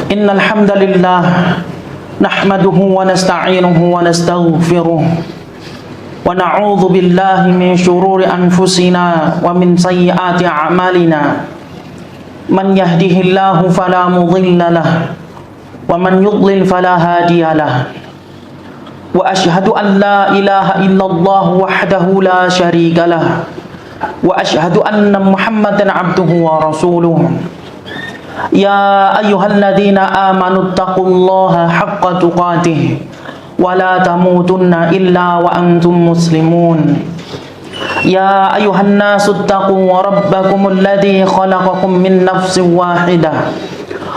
Innal hamdalillah nahmaduhu wa nasta'inuhu wa nastaghfiruh wa na'udzu billahi min shururi anfusina wa min sayyiati a'malina. Man yahdihillahu fala mudilla lahu wa man yudlil fala hadiya lahu. Wa ashhadu an la ilaha illallah wahdahu la syarika lahu wa ashhadu anna Muhammadan abduhu wa rasuluh. Ya ayyuhalladzina amanu taqullaha haqqa tuqatih wa la tamutunna illa wa antum muslimun. Ya ayyuhan nasu taqu rabbakumul ladzi khalaqakum min nafsin wahidah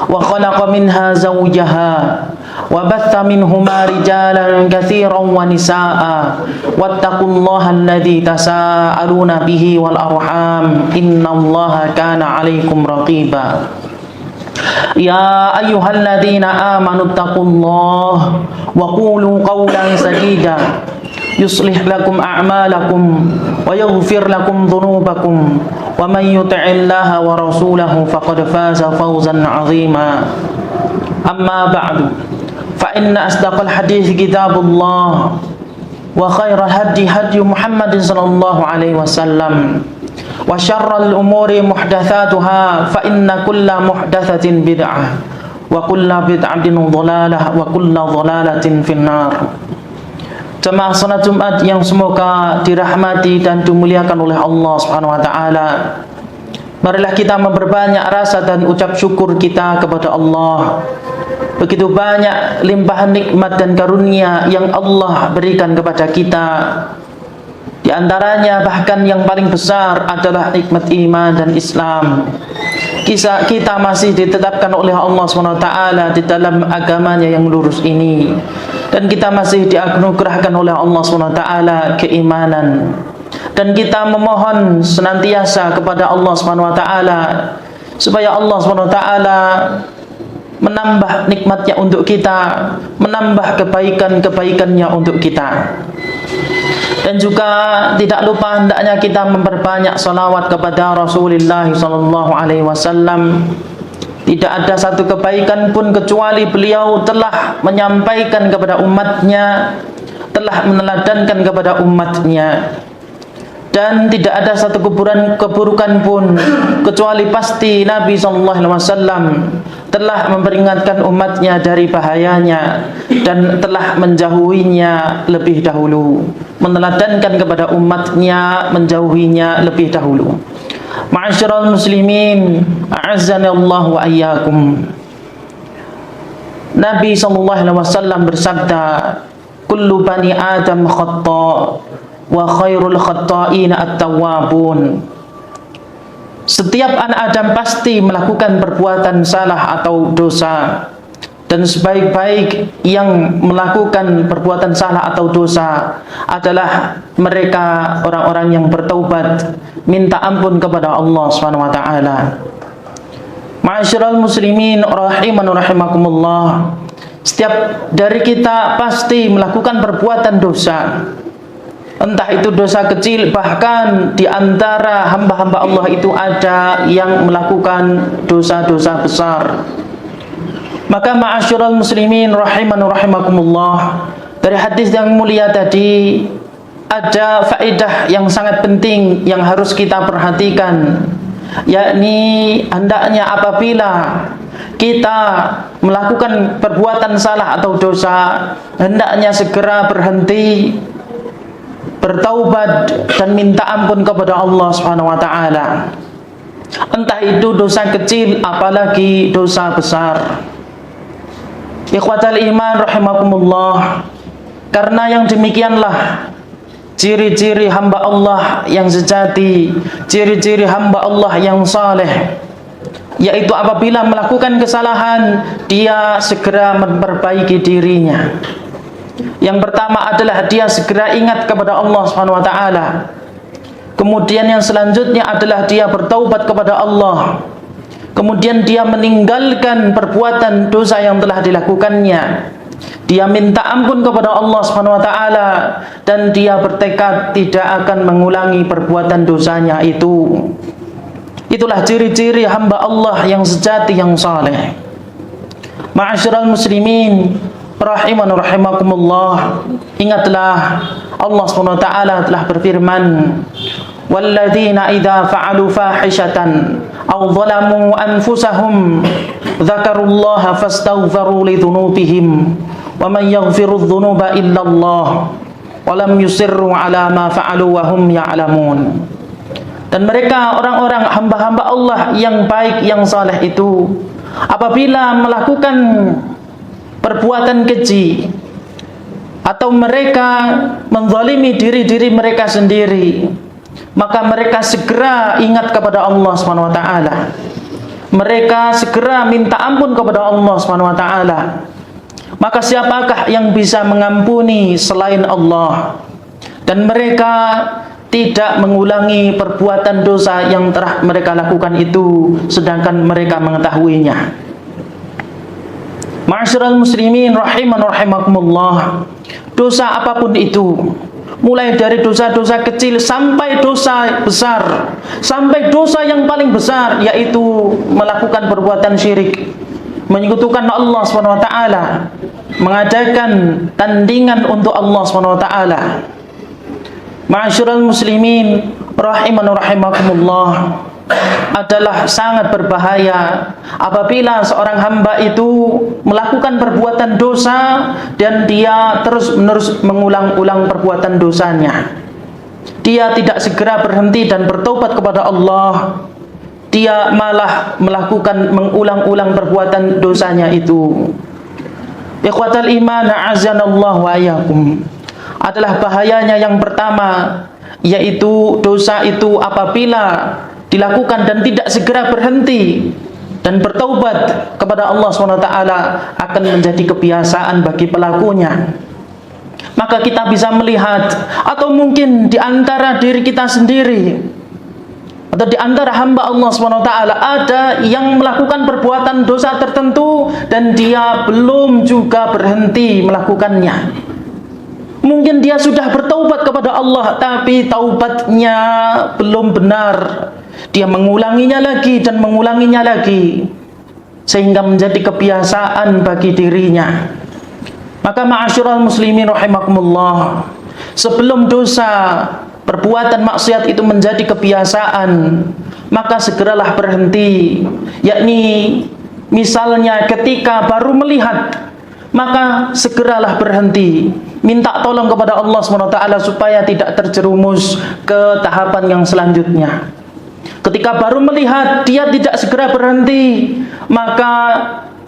wa khalaqa minha zawjaha wa batha minhuma rijalan katsiran wa nisaa wattaqullaha alladzi tasaaluna bihi wal arham innallaha kana 'alaikum raqiba. Ya ayyuhalladzina amanu taqullaha wa qulu qawlan sadida yuslih lakum a'malakum wa yaghfir lakum dhunubakum wa man yuti'illaha wa rasulahu faqad faza fawzan 'azima. Amma ba'du, fa inna asdaqal hadits kitabullah wa khairal hadi hadi Muhammadin sallallahu alaihi wasallam wa syarral umuri muhdatsatuha fa inna kulla muhdatsatin bid'ah wa kulla bid'atin dhalalah wa kulla dhalalatin finnar. Jemaah salat Jumat yang semoga dirahmati dan dimuliakan oleh Allah Subhanahu wa taala. Marilah kita memperbanyak rasa dan ucap syukur kita kepada Allah. Begitu banyak limpahan nikmat dan karunia yang Allah berikan kepada kita. Di antaranya bahkan yang paling besar adalah nikmat iman dan Islam. Kita masih ditetapkan oleh Allah SWT di dalam agamanya yang lurus ini, dan kita masih dianugerahkan oleh Allah SWT keimanan, dan kita memohon senantiasa kepada Allah SWT supaya Allah SWT menambah nikmatnya untuk kita, menambah kebaikan-kebaikannya untuk kita. Dan juga tidak lupa hendaknya kita memperbanyak salawat kepada Rasulullah SAW. Tidak ada satu kebaikan pun kecuali beliau telah menyampaikan kepada umatnya, telah meneladankan kepada umatnya. Dan tidak ada satu keburukan pun kecuali pasti Nabi SAW telah memperingatkan umatnya dari bahayanya dan telah menjauhinya lebih dahulu, meneladankan kepada umatnya menjauhinya lebih dahulu. Ma'asyiral muslimin, a'azzanallahu wa iyyakum. Nabi SAW bersabda, kullu bani adam khata' wa khairul khata'ina at-tawwabun. Setiap anak Adam pasti melakukan perbuatan salah atau dosa, dan sebaik-baik yang melakukan perbuatan salah atau dosa adalah mereka orang-orang yang bertaubat, minta ampun kepada Allah Subhanahu wa taala. Ma'asyiral muslimin rahiman rahimakumullah. Setiap dari kita pasti melakukan perbuatan dosa. Entah itu dosa kecil, bahkan di antara hamba-hamba Allah itu ada yang melakukan dosa-dosa besar. Maka ma'asyiral muslimin rahiman rahimakumullah, dari hadis yang mulia tadi ada faedah yang sangat penting yang harus kita perhatikan, yakni hendaknya apabila kita melakukan perbuatan salah atau dosa, hendaknya segera berhenti, bertaubat dan minta ampun kepada Allah Subhanahu wa taala. Entah itu dosa kecil apalagi dosa besar. Ikhwatal iman rahimakumullah. Karena yang demikianlah ciri-ciri hamba Allah yang sejati, ciri-ciri hamba Allah yang saleh, yaitu apabila melakukan kesalahan dia segera memperbaiki dirinya. Yang pertama adalah dia segera ingat kepada Allah Subhanahu wa taala. Kemudian yang selanjutnya adalah dia bertaubat kepada Allah. Kemudian dia meninggalkan perbuatan dosa yang telah dilakukannya. Dia minta ampun kepada Allah Subhanahu wa taala dan dia bertekad tidak akan mengulangi perbuatan dosanya itu. Itulah ciri-ciri hamba Allah yang sejati, yang saleh. Ma'asyiral muslimin rahiman rahimakumullah, ingatlah Allah Subhanahu wa taala telah berfirman, walladzina idza fa'alu fahishatan aw zalamu anfusahum dzakarullaha fastaghfiru lidzunubihim wa man yaghfiru dzunuba illallah wa lam yusirru ala ma fa'alu wa hum ya'lamun. Dan mereka orang-orang hamba-hamba Allah yang baik, yang saleh itu, apabila melakukan perbuatan keji atau mereka menzalimi diri-diri mereka sendiri, maka mereka segera ingat kepada Allah Subhanahu wa taala. Mereka segera minta ampun kepada Allah Subhanahu wa taala. Maka siapakah yang bisa mengampuni selain Allah? Dan mereka tidak mengulangi perbuatan dosa yang telah mereka lakukan itu sedangkan mereka mengetahuinya. Ma'asyiral muslimin rahiman rahimakumullah, dosa apapun itu, mulai dari dosa-dosa kecil sampai dosa besar, sampai dosa yang paling besar, yaitu melakukan perbuatan syirik, menyekutukan Allah Subhanahu wa taala, mengadakan tandingan untuk Allah Subhanahu wa taala. Ma'asyiral muslimin rahiman rahimakumullah, adalah sangat berbahaya apabila seorang hamba itu melakukan perbuatan dosa dan dia terus-menerus mengulang-ulang perbuatan dosanya. Dia tidak segera berhenti dan bertobat kepada Allah. Dia malah melakukan mengulang-ulang perbuatan dosanya itu. Ikhwatal iman, a'azanallahu wa iyyakum. Adalah bahayanya yang pertama, yaitu dosa itu apabila dilakukan dan tidak segera berhenti dan bertaubat kepada Allah SWT akan menjadi kebiasaan bagi pelakunya. Maka kita bisa melihat, atau mungkin di antara diri kita sendiri atau di antara hamba Allah SWT ada yang melakukan perbuatan dosa tertentu dan dia belum juga berhenti melakukannya. Mungkin dia sudah bertaubat kepada Allah, tapi taubatnya belum benar. Dia mengulanginya lagi dan mengulanginya lagi, sehingga menjadi kebiasaan bagi dirinya. Maka ma'asyiral muslimin rahimakumullah, sebelum dosa, perbuatan maksiat itu menjadi kebiasaan, maka segeralah berhenti. Yakni misalnya ketika baru melihat, maka segeralah berhenti, minta tolong kepada Allah SWT supaya tidak terjerumus ke tahapan yang selanjutnya. Ketika baru melihat dia tidak segera berhenti, maka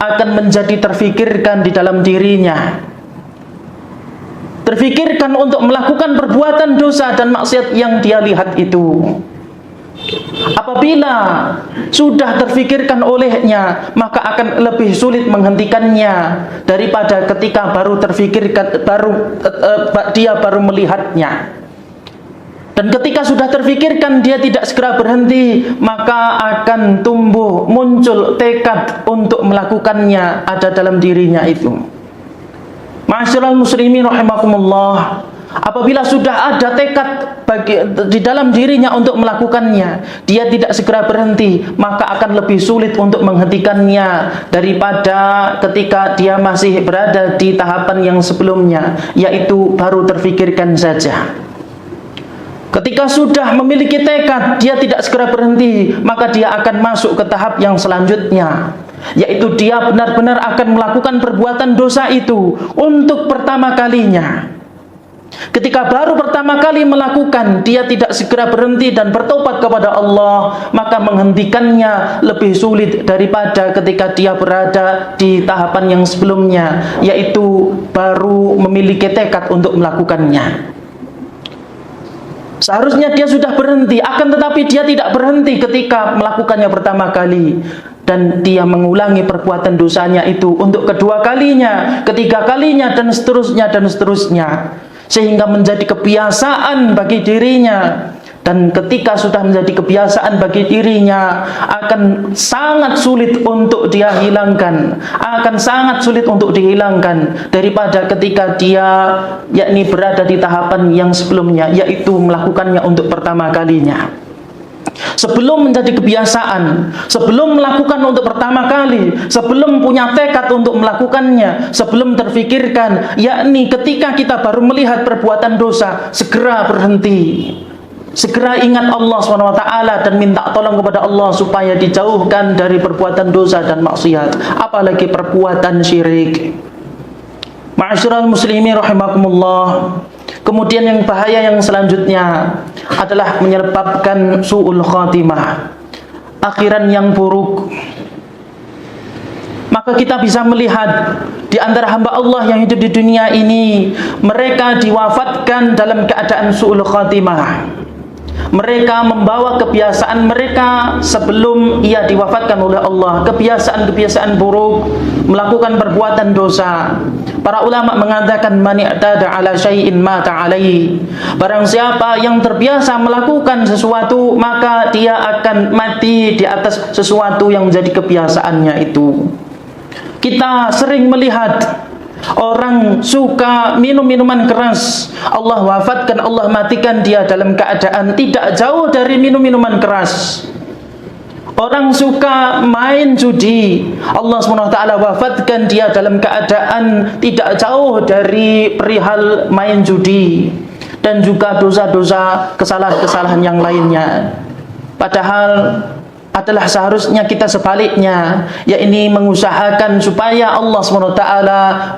akan menjadi terfikirkan di dalam dirinya, terfikirkan untuk melakukan perbuatan dosa dan maksiat yang dia lihat itu. Apabila sudah terfikirkan olehnya, maka akan lebih sulit menghentikannya daripada ketika baru terfikirkan, dia baru melihatnya. Dan ketika sudah terfikirkan dia tidak segera berhenti, maka akan tumbuh muncul tekad untuk melakukannya ada dalam dirinya itu. Ma'asyiral muslimin rahimakumullah, apabila sudah ada tekad di dalam dirinya untuk melakukannya, dia tidak segera berhenti, maka akan lebih sulit untuk menghentikannya daripada ketika dia masih berada di tahapan yang sebelumnya, yaitu baru terfikirkan saja. Ketika sudah memiliki tekad, dia tidak segera berhenti, maka dia akan masuk ke tahap yang selanjutnya, yaitu dia benar-benar akan melakukan perbuatan dosa itu untuk pertama kalinya. Ketika baru pertama kali melakukan, dia tidak segera berhenti dan bertobat kepada Allah, maka menghentikannya lebih sulit daripada ketika dia berada di tahapan yang sebelumnya, yaitu baru memiliki tekad untuk melakukannya. Seharusnya dia sudah berhenti, akan tetapi dia tidak berhenti ketika melakukannya pertama kali, dan dia mengulangi perbuatan dosanya itu untuk kedua kalinya, ketiga kalinya, dan seterusnya, sehingga menjadi kebiasaan bagi dirinya. Dan ketika sudah menjadi kebiasaan bagi dirinya, akan sangat sulit untuk dia hilangkan, akan sangat sulit untuk dihilangkan daripada ketika dia yakni berada di tahapan yang sebelumnya, yaitu melakukannya untuk pertama kalinya. Sebelum menjadi kebiasaan, sebelum melakukan untuk pertama kali, sebelum punya tekad untuk melakukannya, sebelum terfikirkan, yakni ketika kita baru melihat perbuatan dosa, segera berhenti. Segera ingat Allah SWT dan minta tolong kepada Allah supaya dijauhkan dari perbuatan dosa dan maksiat, apalagi perbuatan syirik. Ma'asyiral muslimin rahimakumullah. Kemudian yang bahaya yang selanjutnya adalah menyebabkan su'ul khatimah, akhiran yang buruk. Maka kita bisa melihat di antara hamba Allah yang hidup di dunia ini, mereka diwafatkan dalam keadaan su'ul khatimah. Mereka membawa kebiasaan mereka sebelum ia diwafatkan oleh Allah, kebiasaan-kebiasaan buruk, melakukan perbuatan dosa. Para ulama mengatakan man i'tada ala syai'in mata alaihi. Barang siapa yang terbiasa melakukan sesuatu, maka dia akan mati di atas sesuatu yang menjadi kebiasaannya itu. Kita sering melihat orang suka minum minuman keras, Allah wafatkan, Allah matikan dia dalam keadaan tidak jauh dari minum minuman keras. Orang suka main judi, Allah SWT wafatkan dia dalam keadaan tidak jauh dari perihal main judi. Dan juga dosa-dosa, kesalahan-kesalahan yang lainnya. Padahal adalah seharusnya kita sebaliknya, yakni mengusahakan supaya Allah SWT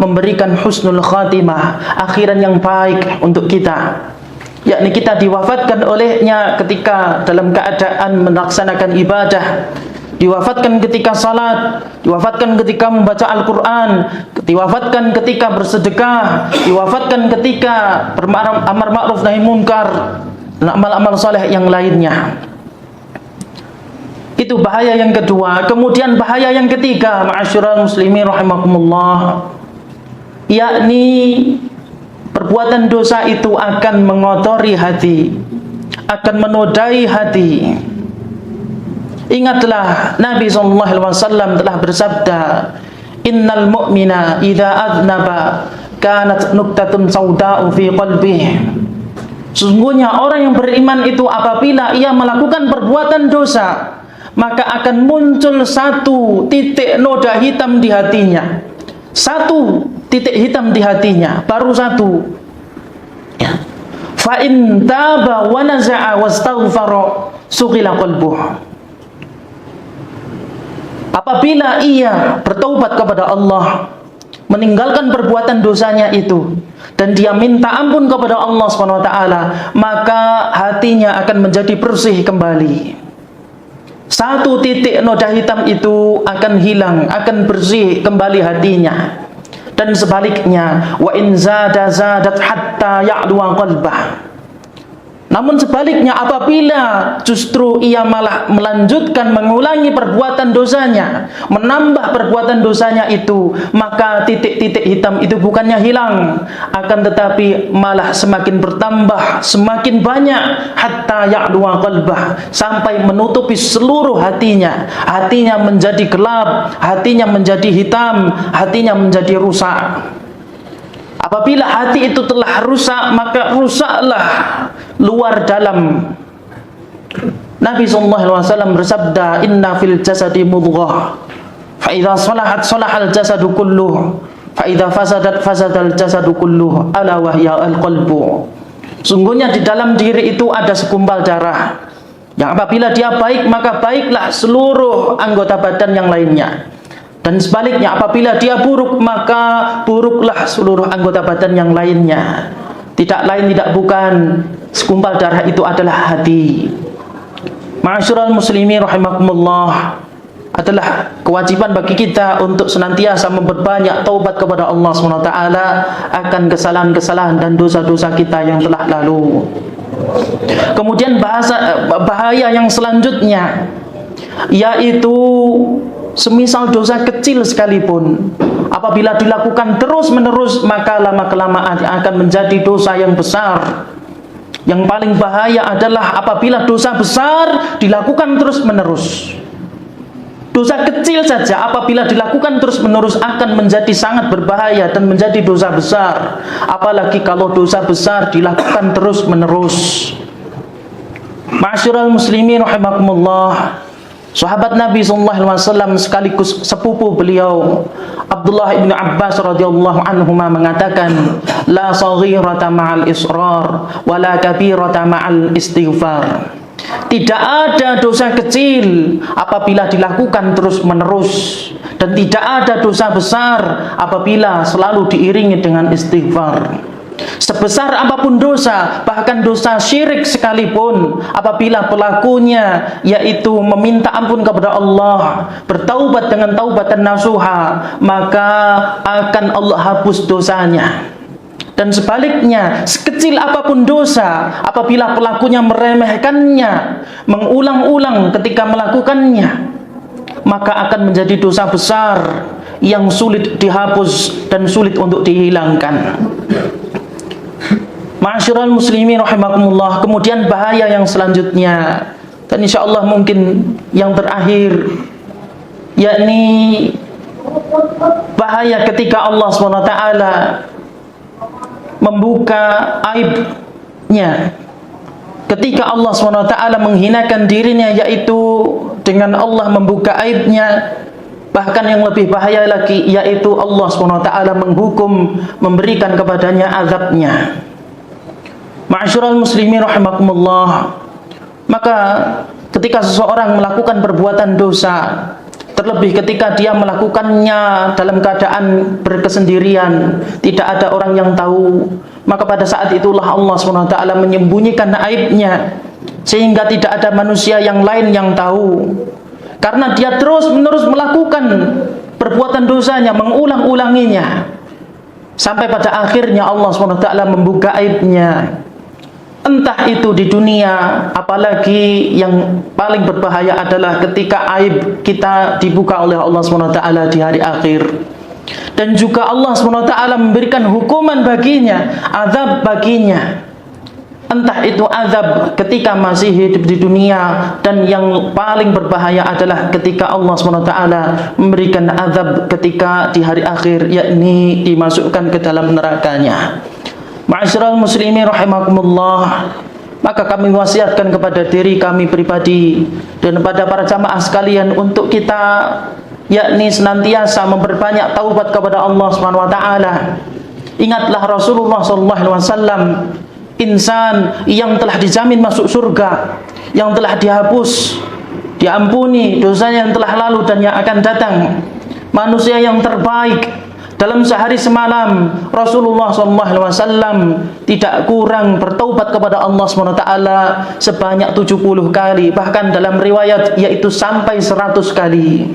memberikan husnul khatimah, akhiran yang baik untuk kita, yakni kita diwafatkan olehnya ketika dalam keadaan melaksanakan ibadah, diwafatkan ketika salat, diwafatkan ketika membaca Al-Quran, diwafatkan ketika bersedekah, diwafatkan ketika amar ma'ruf nahi munkar dan amal-amal saleh yang lainnya. Itu bahaya yang kedua. Kemudian bahaya yang ketiga, ma'asyiral muslimin rahimakumullah, yakni perbuatan dosa itu akan mengotori hati, akan menodai hati. Ingatlah Nabi SAW telah bersabda, innal mu'mina idza adnaba kanat nuktatun sauda'u fi qalbihi. Sesungguhnya orang yang beriman itu apabila ia melakukan perbuatan dosa, maka akan muncul satu titik noda hitam di hatinya. Satu titik hitam di hatinya, baru satu. Ya. Fa in taba wa naza'a wastaghfara sughila qalbuh. Apabila ia bertaubat kepada Allah, meninggalkan perbuatan dosanya itu, dan dia minta ampun kepada Allah SWT, maka hatinya akan menjadi bersih kembali. Satu titik noda hitam itu akan hilang, akan bersih kembali hatinya. Dan sebaliknya, wa in zada zadat hatta ya'luwa qalbah. Namun sebaliknya, apabila justru ia malah melanjutkan mengulangi perbuatan dosanya, menambah perbuatan dosanya itu, maka titik-titik hitam itu bukannya hilang, akan tetapi malah semakin bertambah, semakin banyak, hatta ya'luwa qalbah, sampai menutupi seluruh hatinya. Hatinya menjadi gelap, hatinya menjadi hitam, hatinya menjadi rusak. Apabila hati itu telah rusak, maka rusaklah luar dalam. Nabi SAW bersabda, inna fil jasadi mudghah, fa idza salahat salahal jasadu kulluh, fa idza fasadat fasadal jasadu kulluh, ala wahya al-qalbu. Sungguhnya di dalam diri itu ada segumpal darah, yang apabila dia baik, maka baiklah seluruh anggota badan yang lainnya. Dan sebaliknya, apabila dia buruk, maka buruklah seluruh anggota badan yang lainnya. Tidak lain tidak bukan, segumpal darah itu adalah hati. Ma'asyiral muslimin rahimakumullah, adalah kewajiban bagi kita untuk senantiasa memperbanyak taubat kepada Allah SWT akan kesalahan-kesalahan dan dosa-dosa kita yang telah lalu. Kemudian bahaya yang selanjutnya, yaitu semisal dosa kecil sekalipun, apabila dilakukan terus-menerus, maka lama-kelamaan akan menjadi dosa yang besar. Yang paling bahaya adalah apabila dosa besar dilakukan terus-menerus. Dosa kecil saja apabila dilakukan terus-menerus akan menjadi sangat berbahaya dan menjadi dosa besar. Apalagi kalau dosa besar dilakukan terus-menerus. Ma'asyiral muslimin rahimakumullah, sahabat Nabi SAW sekaligus sepupu beliau Abdullah ibn Abbas radhiyallahu anhuma mengatakan, la saghirata ma'al israr wa la kabirata ma'al istighfar. Tidak ada dosa kecil apabila dilakukan terus-menerus, dan tidak ada dosa besar apabila selalu diiringi dengan istighfar. Sebesar apapun dosa, bahkan dosa syirik sekalipun, apabila pelakunya yaitu meminta ampun kepada Allah, bertaubat dengan taubatan nasuha, maka akan Allah hapus dosanya. Dan sebaliknya, sekecil apapun dosa, apabila pelakunya meremehkannya, mengulang-ulang ketika melakukannya, maka akan menjadi dosa besar yang sulit dihapus dan sulit untuk dihilangkan. Ma'asyiral muslimin rahimakumullah, kemudian bahaya yang selanjutnya, dan insyaallah mungkin yang terakhir, yakni bahaya ketika Allah SWT membuka aibnya, ketika Allah SWT menghinakan dirinya, yaitu dengan Allah membuka aibnya. Bahkan yang lebih bahaya lagi, yaitu Allah SWT menghukum, memberikan kepadanya azabnya. Ma'asyiral muslimin rahimakumullah, maka ketika seseorang melakukan perbuatan dosa, terlebih ketika dia melakukannya dalam keadaan berkesendirian, tidak ada orang yang tahu, maka pada saat itulah Allah SWT menyembunyikan aibnya, sehingga tidak ada manusia yang lain yang tahu. Karena dia terus-menerus melakukan perbuatan dosanya, mengulang-ulanginya, sampai pada akhirnya Allah SWT membuka aibnya. Entah itu di dunia, apalagi yang paling berbahaya adalah ketika aib kita dibuka oleh Allah SWT di hari akhir. Dan juga Allah SWT memberikan hukuman baginya, azab baginya. Entah itu azab ketika masih hidup di dunia, dan yang paling berbahaya adalah ketika Allah SWT memberikan azab ketika di hari akhir, yakni dimasukkan ke dalam nerakanya. Ma'asyiral muslimin rahimakumullah, maka kami wasiatkan kepada diri kami pribadi dan kepada para jamaah sekalian untuk kita yakni senantiasa memperbanyak taubat kepada Allah Subhanahu wa taala. Ingatlah Rasulullah sallallahu alaihi wasallam, insan yang telah dijamin masuk surga, yang telah dihapus, diampuni dosanya yang telah lalu dan yang akan datang, manusia yang terbaik. Dalam sehari semalam Rasulullah SAW tidak kurang bertaubat kepada Allah SWT sebanyak 70 kali, bahkan dalam riwayat yaitu sampai 100 kali.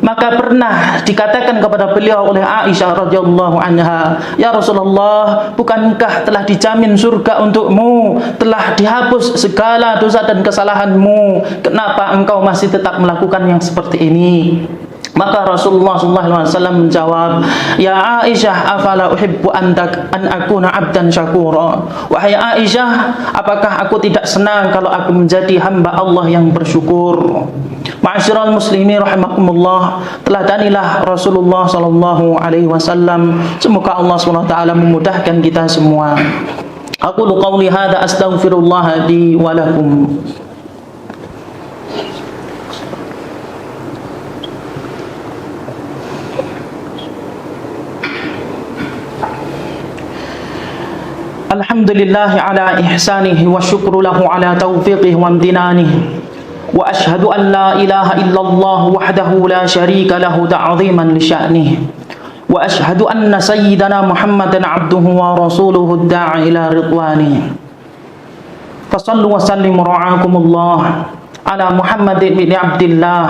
Maka pernah dikatakan kepada beliau oleh Aisyah radhiyallahu anha, ya Rasulullah, bukankah telah dijamin surga untukmu, telah dihapus segala dosa dan kesalahanmu, kenapa engkau masih tetap melakukan yang seperti ini? Maka Rasulullah SAW menjawab, ya Aisyah, afala uhibbu an akuna abdan syakura. Wahai Aisyah, apakah aku tidak senang kalau aku menjadi hamba Allah yang bersyukur? Ma'asyiral muslimin rahimakumullah, teladanilah Rasulullah SAW. Semoga Allah SWT memudahkan kita semua. Aqulu qawli hadza astaghfirullah li wa lakum. Alhamdulillah ala ihsanihi wa syukru lahu ala taufiqihi wa amtinanihi, wa ashhadu an la ilaha illallah wahdahu la syarika lahu ta'ziman li sya'nihi, wa ashhadu anna sayyidana Muhammadan abduhu wa rasuluhu ad-da'i ila ridwanihi. Fasallu wa sallimu ra'akumullah ala Muhammad bin Abdillah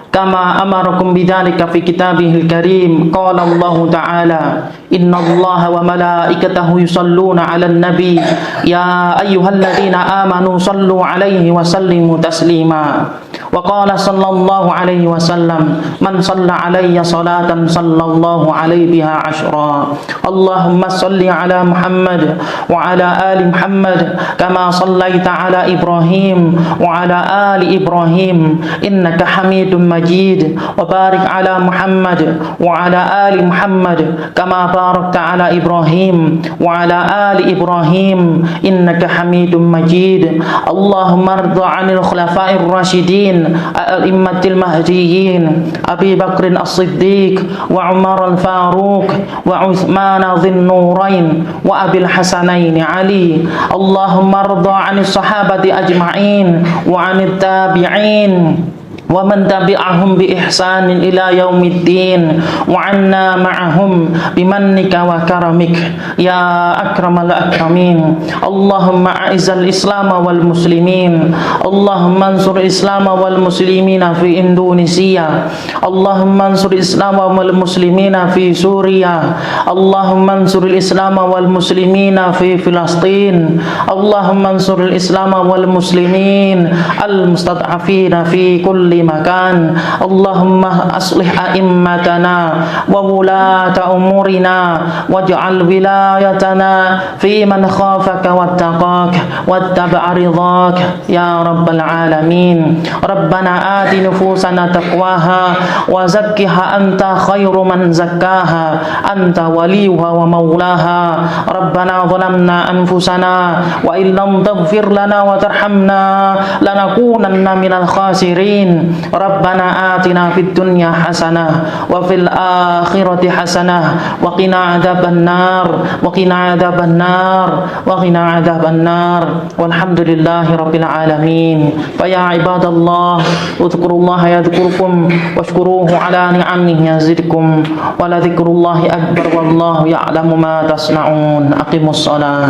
kama amarakum bidzalika fi kitabihil karim. Qala Allah ta'ala, innallaha wa malaikatahu yusalluna 'alan nabi ya ayyuhalladzina amanu sallu 'alaihi wa sallimu taslima. وقال صلى الله عليه وسلم من صلى علي صلاة صلى الله عليه بها عشرا اللهم صل على محمد وعلى آل محمد كما صليت على إبراهيم وعلى آل إبراهيم إنك حميد مجيد وبارك على محمد وعلى آل محمد كما باركت على إبراهيم وعلى آل إبراهيم إنك حميد مجيد اللهم ارض عن الخلفاء الراشدين الأئمة المهديين أبي بكر الصديق وعمر الفاروق وعثمان ذي النورين وأبي الحسنين علي اللهم ارض عن الصحابة أجمعين وعن التابعين ومن تبعهم بإحسان إلى يوم الدين وعنا معهم بمنك وكرمك يا أكرم الأكرمين اللهم أعز الإسلام والمسلمين اللهم انصر الإسلام والمسلمين في إندونيسيا اللهم انصر الإسلام والمسلمين في سوريا اللهم انصر الإسلام والمسلمين في فلسطين اللهم انصر الإسلام والمسلمين المستضعفين في كل مكان اللهم أصلح أئمتنا وولاة أمورنا واجعل ولايتنا في من خافك واتقاك واتبع رضاك يا رب العالمين ربنا آت نفوسنا تقواها وزكها أنت خير من زكاها أنت وليها ومولاها ربنا ظلمنا أنفسنا وإن لم تغفر لنا وترحمنا لنكونن من الخاسرين ربنا آتنا في الدنيا حسنة وفي الآخرة حسنة وقنا عذاب النار وقنا عذاب النار وقنا عذاب النار والحمد لله رب العالمين فيا عباد الله اذكروا الله يذكركم واشكروه على نعمه يزدكم ولذكر الله أكبر والله يعلم ما تصنعون أقيموا الصلاة